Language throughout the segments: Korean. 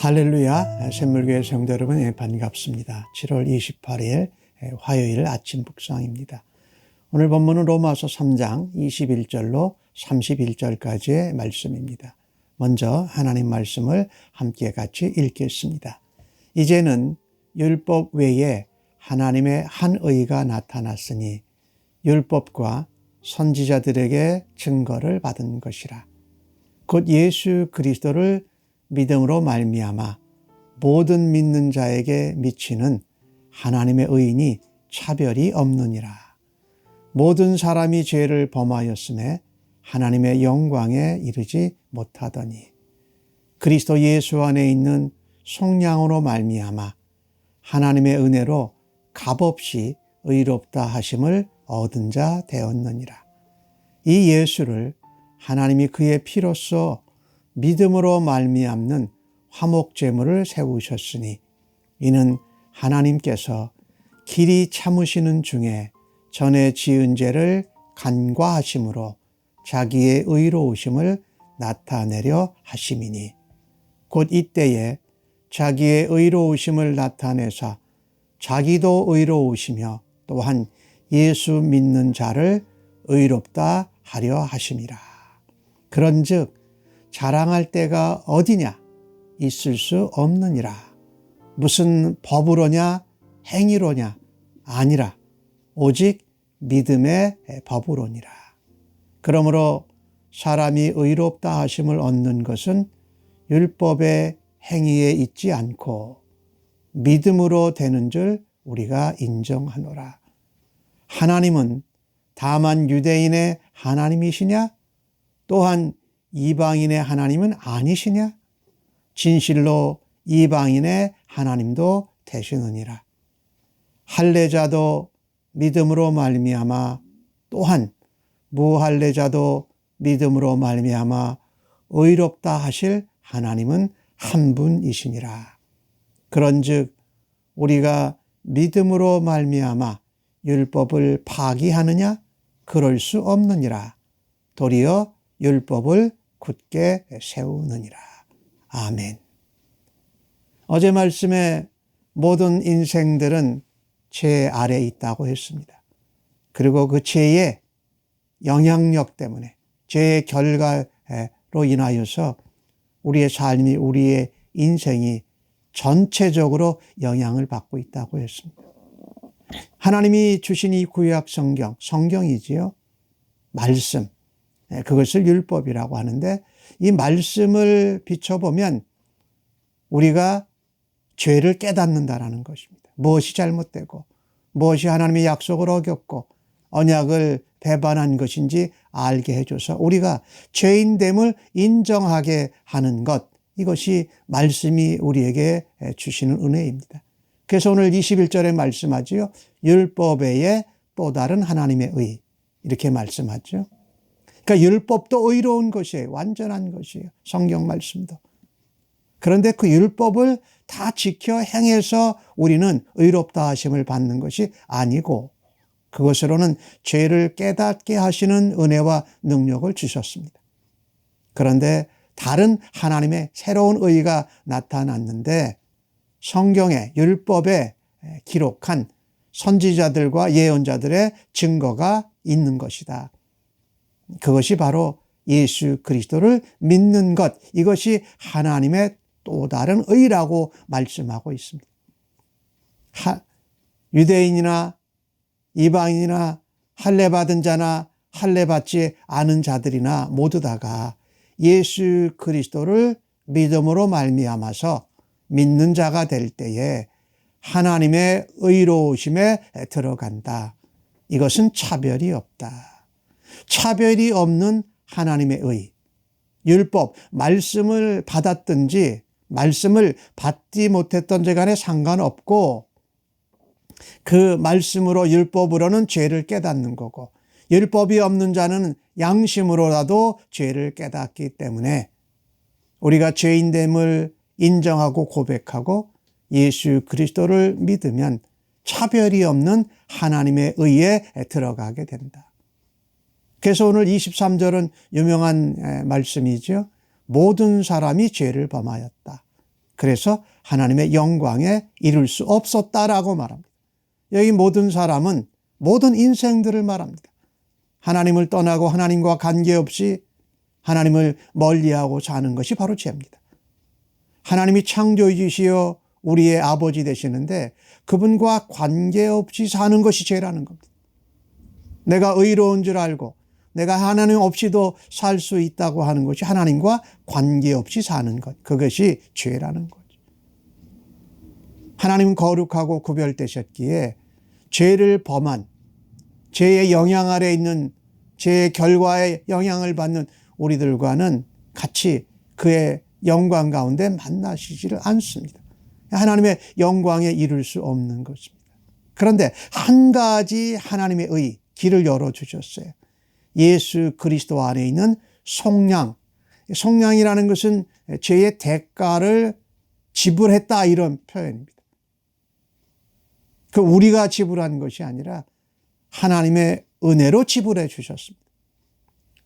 할렐루야, 샘물교회 성도 여러분, 반갑습니다. 7월 28일 화요일 아침 묵상입니다. 오늘 본문은 로마서 3장 21절로 31절까지의 말씀입니다. 먼저 하나님 말씀을 함께 같이 읽겠습니다. 이제는 율법 외에 하나님의 한 의가 나타났으니 율법과 선지자들에게 증거를 받은 것이라. 곧 예수 그리스도를 믿음으로 말미암아 모든 믿는 자에게 미치는 하나님의 의인이 차별이 없느니라. 모든 사람이 죄를 범하였음에 하나님의 영광에 이르지 못하더니 그리스도 예수 안에 있는 속량으로 말미암아 하나님의 은혜로 값없이 의롭다 하심을 얻은 자 되었느니라. 이 예수를 하나님이 그의 피로써 믿음으로 말미암는 화목제물을 세우셨으니 이는 하나님께서 길이 참으시는 중에 전에 지은 죄를 간과하심으로 자기의 의로우심을 나타내려 하심이니 곧 이때에 자기의 의로우심을 나타내사 자기도 의로우시며 또한 예수 믿는 자를 의롭다 하려 하심이라. 그런즉 자랑할 때가 어디냐? 있을 수 없느니라. 무슨 법으로냐? 행위로냐? 아니라 오직 믿음의 법으로니라. 그러므로 사람이 의롭다 하심을 얻는 것은 율법의 행위에 있지 않고 믿음으로 되는 줄 우리가 인정하노라. 하나님은 다만 유대인의 하나님이시냐? 또한 이방인의 하나님은 아니시냐? 진실로 이방인의 하나님도 되시느니라. 할례자도 믿음으로 말미암아 또한 무할례자도 믿음으로 말미암아 의롭다 하실 하나님은 한 분이시니라. 그런즉 우리가 믿음으로 말미암아 율법을 파기하느냐? 그럴 수 없느니라. 도리어 율법을 굳게 세우느니라. 아멘. 어제 말씀에 모든 인생들은 죄 아래에 있다고 했습니다. 그리고 그 죄의 영향력 때문에 죄의 결과로 인하여서 우리의 삶이 우리의 인생이 전체적으로 영향을 받고 있다고 했습니다. 하나님이 주신 이 구약 성경이지요. 말씀. 그것을 율법이라고 하는데 이 말씀을 비춰보면 우리가 죄를 깨닫는다라는 것입니다. 무엇이 잘못되고 무엇이 하나님의 약속을 어겼고 언약을 배반한 것인지 알게 해줘서 우리가 죄인됨을 인정하게 하는 것, 이것이 말씀이 우리에게 주시는 은혜입니다. 그래서 오늘 21절에 말씀하지요. 율법 외에 또 다른 하나님의 의, 이렇게 말씀하죠. 그러니까 율법도 의로운 것이에요. 완전한 것이에요. 성경 말씀도. 그런데 그 율법을 다 지켜 행해서 우리는 의롭다 하심을 받는 것이 아니고 그것으로는 죄를 깨닫게 하시는 은혜와 능력을 주셨습니다. 그런데 다른 하나님의 새로운 의가 나타났는데 성경의 율법에 기록한 선지자들과 예언자들의 증거가 있는 것이다. 그것이 바로 예수 그리스도를 믿는 것, 이것이 하나님의 또 다른 의라고 말씀하고 있습니다. 유대인이나 이방인이나 할례 받은 자나 할례 받지 않은 자들이나 모두 다가 예수 그리스도를 믿음으로 말미암아서 믿는 자가 될 때에 하나님의 의로우심에 들어간다. 이것은 차별이 없다. 차별이 없는 하나님의 의, 율법, 말씀을 받았든지 말씀을 받지 못했던지 간에 상관없고 그 말씀으로 율법으로는 죄를 깨닫는 거고 율법이 없는 자는 양심으로라도 죄를 깨닫기 때문에 우리가 죄인됨을 인정하고 고백하고 예수 그리스도를 믿으면 차별이 없는 하나님의 의에 들어가게 된다. 그래서 오늘 23절은 유명한 말씀이죠. 모든 사람이 죄를 범하였다. 그래서 하나님의 영광에 이를 수 없었다라고 말합니다. 여기 모든 사람은 모든 인생들을 말합니다. 하나님을 떠나고 하나님과 관계없이 하나님을 멀리하고 사는 것이 바로 죄입니다. 하나님이 창조주시여 우리의 아버지 되시는데 그분과 관계없이 사는 것이 죄라는 겁니다. 내가 의로운 줄 알고 내가 하나님 없이도 살 수 있다고 하는 것이 하나님과 관계없이 사는 것, 그것이 죄라는 거죠. 하나님은 거룩하고 구별되셨기에 죄를 범한, 죄의 영향 아래 있는, 죄의 결과에 영향을 받는 우리들과는 같이 그의 영광 가운데 만나시지를 않습니다. 하나님의 영광에 이룰 수 없는 것입니다. 그런데 한 가지 하나님의 의, 길을 열어주셨어요. 예수 그리스도 안에 있는 속량. 속량이라는 것은 죄의 대가를 지불했다, 이런 표현입니다. 그 우리가 지불한 것이 아니라 하나님의 은혜로 지불해 주셨습니다.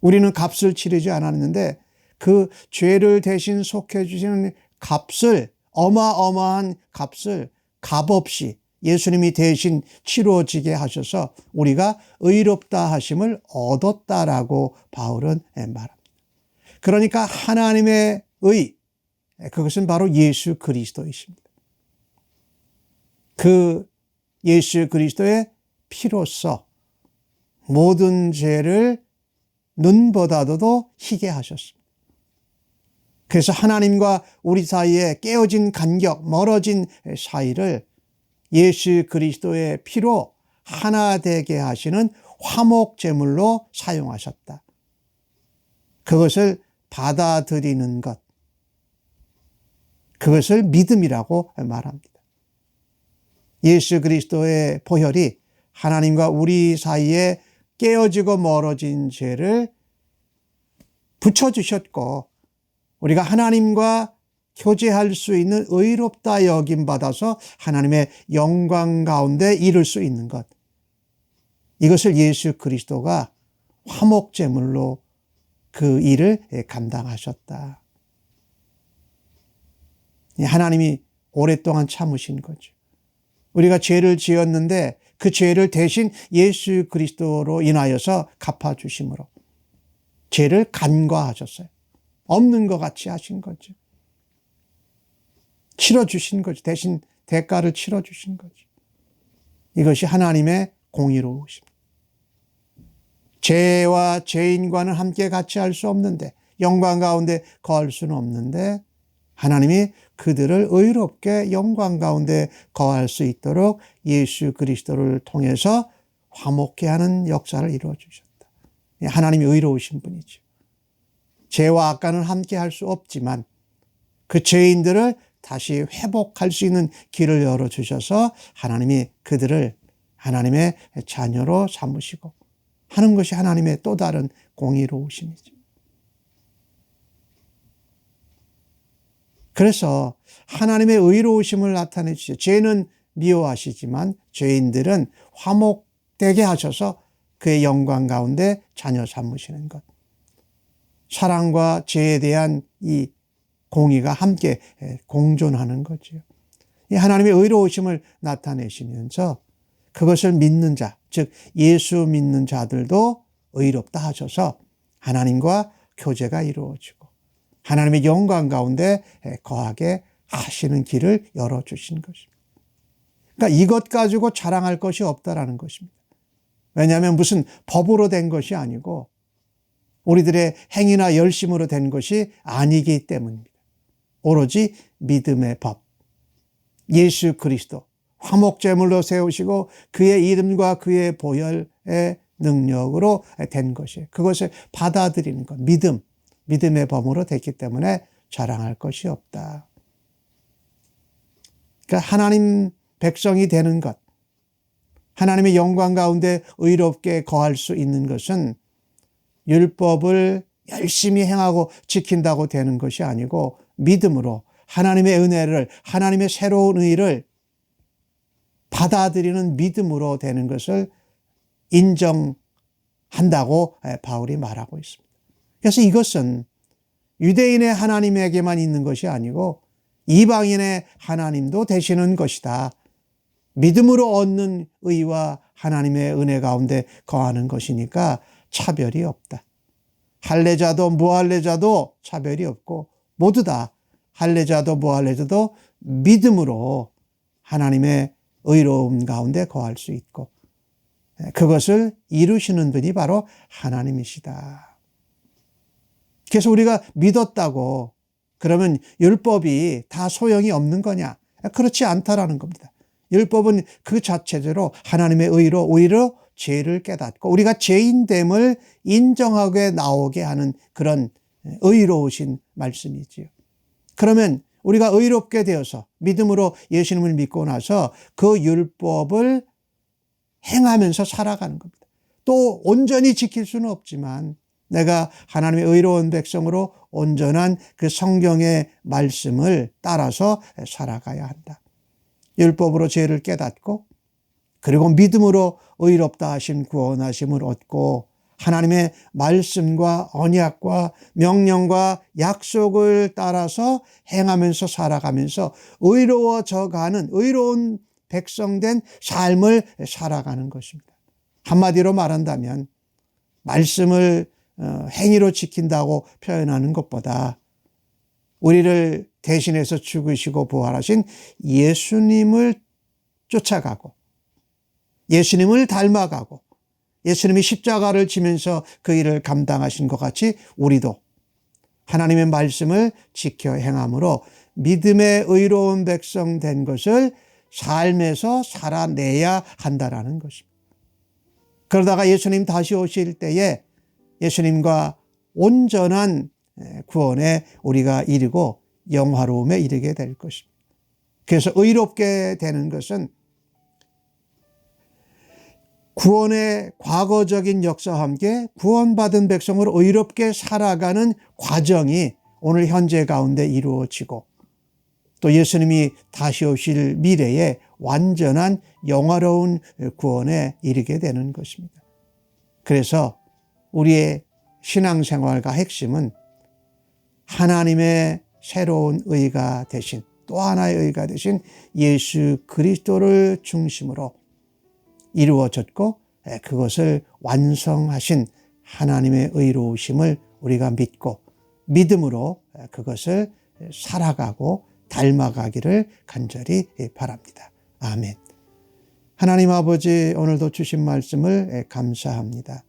우리는 값을 치르지 않았는데 그 죄를 대신 속해 주시는 값을, 어마어마한 값을 값없이 예수님이 대신 치러지게 하셔서 우리가 의롭다 하심을 얻었다라고 바울은 말합니다. 그러니까 하나님의 의, 그것은 바로 예수 그리스도이십니다. 그 예수 그리스도의 피로써 모든 죄를 눈보다도 희게 하셨습니다. 그래서 하나님과 우리 사이에 깨어진 간격, 멀어진 사이를 예수 그리스도의 피로 하나 되게 하시는 화목제물로 사용하셨다. 그것을 받아들이는 것, 그것을 믿음이라고 말합니다. 예수 그리스도의 보혈이 하나님과 우리 사이에 깨어지고 멀어진 죄를 붙여주셨고 우리가 하나님과 교제할 수 있는 의롭다 여김 받아서 하나님의 영광 가운데 이룰 수 있는 것, 이것을 예수 그리스도가 화목제물로 그 일을 감당하셨다. 하나님이 오랫동안 참으신 거죠. 우리가 죄를 지었는데 그 죄를 대신 예수 그리스도로 인하여서 갚아주심으로 죄를 간과하셨어요. 없는 것 같이 하신 거죠. 치러주신 거죠. 대신 대가를 치러주신 거죠. 이것이 하나님의 공의로우십니다. 죄와 죄인과는 함께 같이 할 수 없는데, 영광 가운데 거할 수는 없는데 하나님이 그들을 의롭게 영광 가운데 거할 수 있도록 예수 그리스도를 통해서 화목케 하는 역사를 이루어 주셨다. 하나님이 의로우신 분이죠. 죄와 악과는 함께 할 수 없지만 그 죄인들을 다시 회복할 수 있는 길을 열어주셔서 하나님이 그들을 하나님의 자녀로 삼으시고 하는 것이 하나님의 또 다른 공의로우심이죠. 그래서 하나님의 의로우심을 나타내 주시죠. 죄는 미워하시지만 죄인들은 화목되게 하셔서 그의 영광 가운데 자녀 삼으시는 것. 사랑과 죄에 대한 이 공의가 함께 공존하는 거죠. 이 하나님의 의로우심을 나타내시면서 그것을 믿는 자, 즉 예수 믿는 자들도 의롭다 하셔서 하나님과 교제가 이루어지고 하나님의 영광 가운데 거하게 하시는 길을 열어주신 것입니다. 그러니까 이것 가지고 자랑할 것이 없다라는 것입니다. 왜냐하면 무슨 법으로 된 것이 아니고 우리들의 행위나 열심으로 된 것이 아니기 때문입니다. 오로지 믿음의 법, 예수 그리스도 화목제물로 세우시고 그의 이름과 그의 보혈의 능력으로 된 것이에요. 그것을 받아들이는 것, 믿음의 법으로 됐기 때문에 자랑할 것이 없다. 그러니까 하나님 백성이 되는 것, 하나님의 영광 가운데 의롭게 거할 수 있는 것은 율법을 열심히 행하고 지킨다고 되는 것이 아니고 믿음으로 하나님의 은혜를, 하나님의 새로운 의를 받아들이는 믿음으로 되는 것을 인정한다고 바울이 말하고 있습니다. 그래서 이것은 유대인의 하나님에게만 있는 것이 아니고 이방인의 하나님도 되시는 것이다. 믿음으로 얻는 의와 하나님의 은혜 가운데 거하는 것이니까 차별이 없다. 할례자도 무할례자도 차별이 없고 모두 다 할례자도 무할례자도 믿음으로 하나님의 의로움 가운데 거할 수 있고 그것을 이루시는 분이 바로 하나님이시다. 그래서 우리가 믿었다고 그러면 율법이 다 소용이 없는 거냐? 그렇지 않다라는 겁니다. 율법은 그 자체대로 하나님의 의로 오히려 죄를 깨닫고 우리가 죄인됨을 인정하게 나오게 하는 그런 의로우신 말씀이지요. 그러면 우리가 의롭게 되어서 믿음으로 예수님을 믿고 나서 그 율법을 행하면서 살아가는 겁니다. 또 온전히 지킬 수는 없지만 내가 하나님의 의로운 백성으로 온전한 그 성경의 말씀을 따라서 살아가야 한다. 율법으로 죄를 깨닫고 그리고 믿음으로 의롭다 하신 구원하심을 얻고 하나님의 말씀과 언약과 명령과 약속을 따라서 행하면서 살아가면서 의로워져 가는 의로운 백성된 삶을 살아가는 것입니다. 한마디로 말한다면 말씀을 행위로 지킨다고 표현하는 것보다 우리를 대신해서 죽으시고 부활하신 예수님을 쫓아가고 예수님을 닮아가고 예수님이 십자가를 지면서 그 일을 감당하신 것 같이 우리도 하나님의 말씀을 지켜 행함으로 믿음의 의로운 백성 된 것을 삶에서 살아내야 한다라는 것입니다. 그러다가 예수님 다시 오실 때에 예수님과 온전한 구원에 우리가 이르고 영화로움에 이르게 될 것입니다. 그래서 의롭게 되는 것은 구원의 과거적인 역사와 함께 구원받은 백성으로 의롭게 살아가는 과정이 오늘 현재 가운데 이루어지고 또 예수님이 다시 오실 미래에 완전한 영화로운 구원에 이르게 되는 것입니다. 그래서 우리의 신앙생활과 핵심은 하나님의 새로운 의가 되신 또 하나의 의가 되신 예수 그리스도를 중심으로 이루어졌고 그것을 완성하신 하나님의 의로우심을 우리가 믿고 믿음으로 그것을 살아가고 닮아가기를 간절히 바랍니다. 아멘. 하나님 아버지 오늘도 주신 말씀을 감사합니다.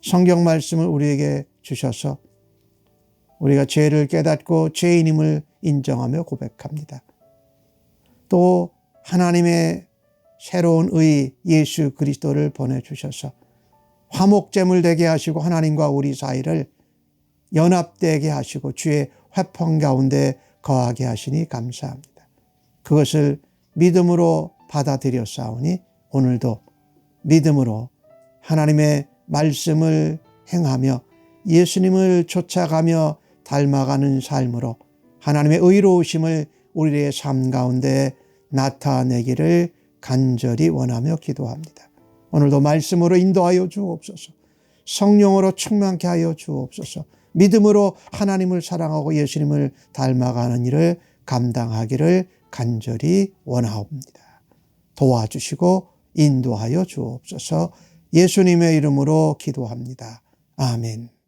성경 말씀을 우리에게 주셔서 우리가 죄를 깨닫고 죄인임을 인정하며 고백합니다. 또 하나님의 새로운 의 예수 그리스도를 보내주셔서 화목제물 되게 하시고 하나님과 우리 사이를 연합되게 하시고 주의 화평 가운데 거하게 하시니 감사합니다. 그것을 믿음으로 받아들였사오니 오늘도 믿음으로 하나님의 말씀을 행하며 예수님을 쫓아가며 닮아가는 삶으로 하나님의 의로우심을 우리의 삶 가운데 나타내기를 간절히 원하며 기도합니다. 오늘도 말씀으로 인도하여 주옵소서. 성령으로 충만케 하여 주옵소서. 믿음으로 하나님을 사랑하고 예수님을 닮아가는 일을 감당하기를 간절히 원하옵니다. 도와주시고 인도하여 주옵소서. 예수님의 이름으로 기도합니다. 아멘.